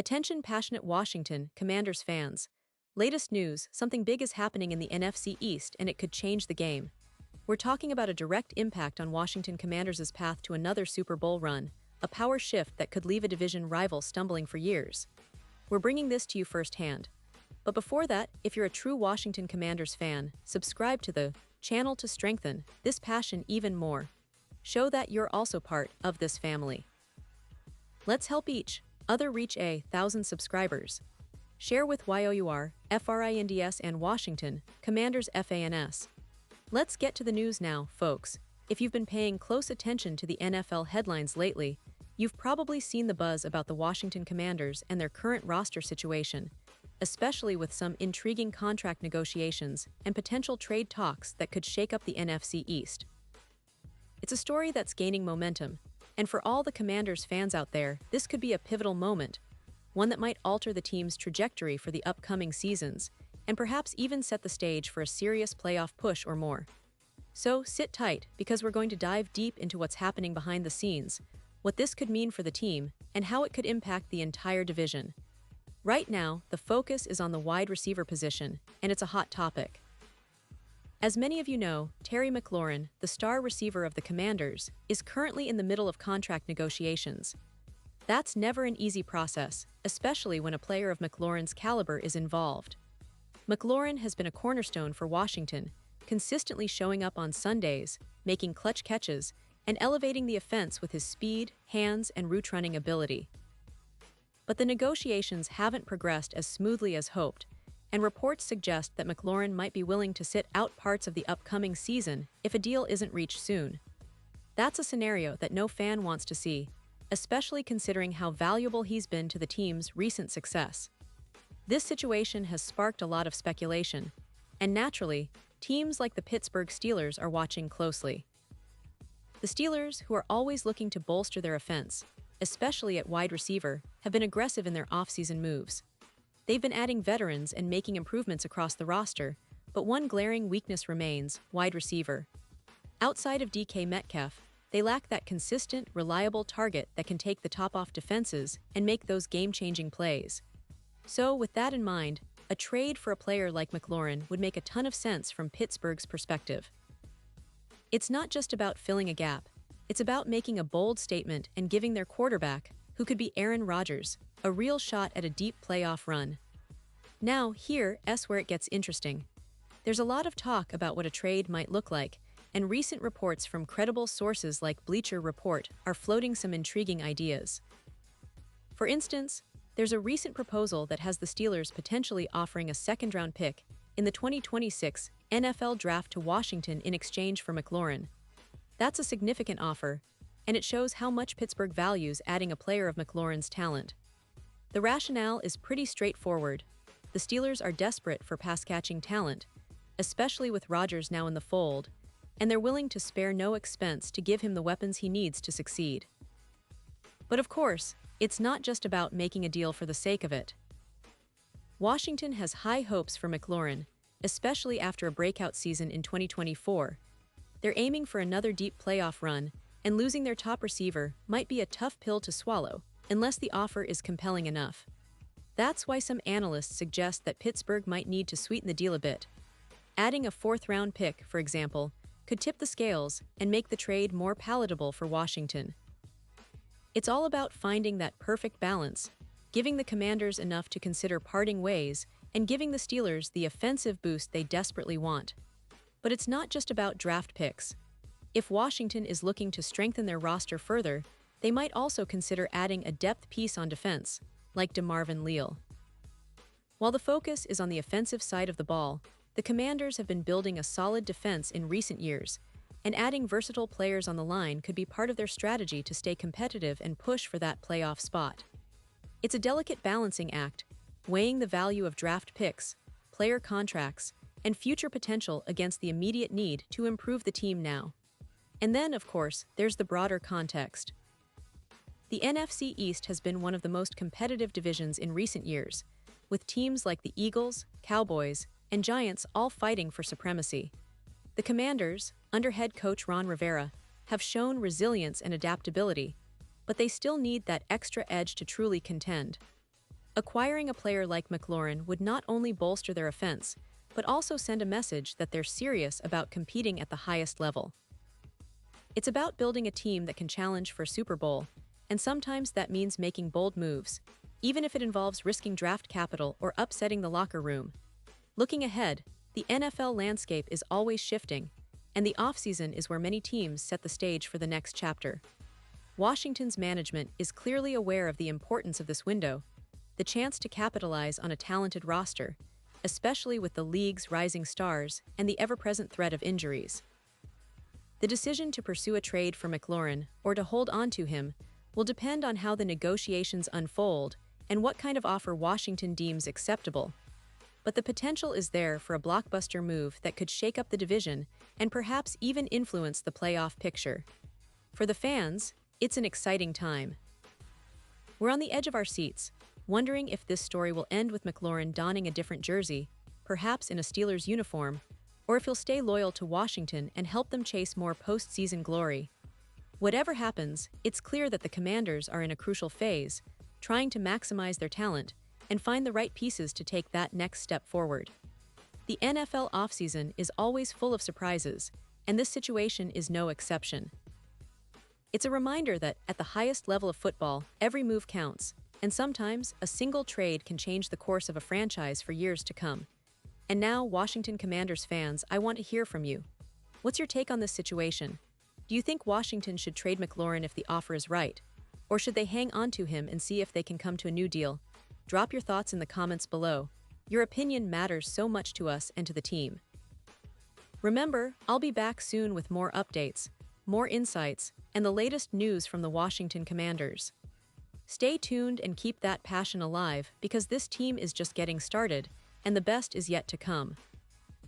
Attention passionate Washington Commanders fans. Latest news, something big is happening in the NFC East and it could change the game. We're talking about a direct impact on Washington Commanders' path to another Super Bowl run, a power shift that could leave a division rival stumbling for years. We're bringing this to you firsthand. But before that, if you're a true Washington Commanders fan, subscribe to the channel to strengthen this passion even more. Show that you're also part of this family. Let's help each other reach 1,000 subscribers. Share with YOUR, FRINDS and Washington Commanders FANS. Let's get to the news now, folks. If you've been paying close attention to the NFL headlines lately, you've probably seen the buzz about the Washington Commanders and their current roster situation, especially with some intriguing contract negotiations and potential trade talks that could shake up the NFC East. It's a story that's gaining momentum, and for all the Commanders fans out there, this could be a pivotal moment, one that might alter the team's trajectory for the upcoming seasons, and perhaps even set the stage for a serious playoff push or more. So sit tight, because we're going to dive deep into what's happening behind the scenes, what this could mean for the team, and how it could impact the entire division. Right now, the focus is on the wide receiver position, and it's a hot topic. As many of you know, Mclaurin, the star receiver of the Commanders, is currently in the middle of contract negotiations. That's never an easy process, especially when a player of Mclaurin's caliber is involved. Mclaurin has been a cornerstone for Washington, consistently showing up on Sundays, making clutch catches, and elevating the offense with his speed, hands, and route-running ability. But the negotiations haven't progressed as smoothly as hoped, and reports suggest that Mclaurin might be willing to sit out parts of the upcoming season if a deal isn't reached soon. That's a scenario that no fan wants to see, especially considering how valuable he's been to the team's recent success. This situation has sparked a lot of speculation, and naturally, teams like the Pittsburgh Steelers are watching closely. The Steelers, who are always looking to bolster their offense, especially at wide receiver, have been aggressive in their offseason moves. They've been adding veterans and making improvements across the roster, but one glaring weakness remains: wide receiver. Outside of DK Metcalf, they lack that consistent, reliable target that can take the top off defenses and make those game-changing plays. So, with that in mind, a trade for a player like Mclaurin would make a ton of sense from Pittsburgh's perspective. It's not just about filling a gap, it's about making a bold statement and giving their quarterback, who could be Aaron Rodgers, a real shot at a deep playoff run. Now, here's where it gets interesting. There's a lot of talk about what a trade might look like, and recent reports from credible sources like Bleacher Report are floating some intriguing ideas. For instance, there's a recent proposal that has the Steelers potentially offering a second-round pick in the 2026 NFL Draft to Washington in exchange for Mclaurin. That's a significant offer, and it shows how much Pittsburgh values adding a player of Mclaurin's talent. The rationale is pretty straightforward. The Steelers are desperate for pass-catching talent, especially with Rodgers now in the fold, and they're willing to spare no expense to give him the weapons he needs to succeed. But of course, it's not just about making a deal for the sake of it. Washington has high hopes for Mclaurin, especially after a breakout season in 2024. They're aiming for another deep playoff run, and losing their top receiver might be a tough pill to swallow, unless the offer is compelling enough. That's why some analysts suggest that Pittsburgh might need to sweeten the deal a bit. Adding a fourth-round pick, for example, could tip the scales and make the trade more palatable for Washington. It's all about finding that perfect balance, giving the Commanders enough to consider parting ways and giving the Steelers the offensive boost they desperately want. But it's not just about draft picks. If Washington is looking to strengthen their roster further, they might also consider adding a depth piece on defense, like DeMarvin Leal. While the focus is on the offensive side of the ball, the Commanders have been building a solid defense in recent years, and adding versatile players on the line could be part of their strategy to stay competitive and push for that playoff spot. It's a delicate balancing act, weighing the value of draft picks, player contracts, and future potential against the immediate need to improve the team now. And then, of course, there's the broader context. The NFC East has been one of the most competitive divisions in recent years, with teams like the Eagles, Cowboys, and Giants all fighting for supremacy. The Commanders, under head coach Ron Rivera, have shown resilience and adaptability, but they still need that extra edge to truly contend. Acquiring a player like Mclaurin would not only bolster their offense, but also send a message that they're serious about competing at the highest level. It's about building a team that can challenge for Super Bowl, and sometimes that means making bold moves, even if it involves risking draft capital or upsetting the locker room. Looking ahead, the NFL landscape is always shifting, and the offseason is where many teams set the stage for the next chapter. Washington's management is clearly aware of the importance of this window, the chance to capitalize on a talented roster, especially with the league's rising stars and the ever-present threat of injuries. The decision to pursue a trade for Mclaurin or to hold on to him will depend on how the negotiations unfold and what kind of offer Washington deems acceptable. But the potential is there for a blockbuster move that could shake up the division and perhaps even influence the playoff picture. For the fans, it's an exciting time. We're on the edge of our seats, wondering if this story will end with Mclaurin donning a different jersey, perhaps in a Steelers uniform, or if he'll stay loyal to Washington and help them chase more postseason glory. Whatever happens, it's clear that the Commanders are in a crucial phase, trying to maximize their talent and find the right pieces to take that next step forward. The NFL offseason is always full of surprises, and this situation is no exception. It's a reminder that, at the highest level of football, every move counts, and sometimes a single trade can change the course of a franchise for years to come. And now, Washington Commanders fans, I want to hear from you. What's your take on this situation? Do you think Washington should trade Mclaurin if the offer is right? Or should they hang on to him and see if they can come to a new deal? Drop your thoughts in the comments below. Your opinion matters so much to us and to the team. Remember, I'll be back soon with more updates, more insights, and the latest news from the Washington Commanders. Stay tuned and keep that passion alive because this team is just getting started, and the best is yet to come.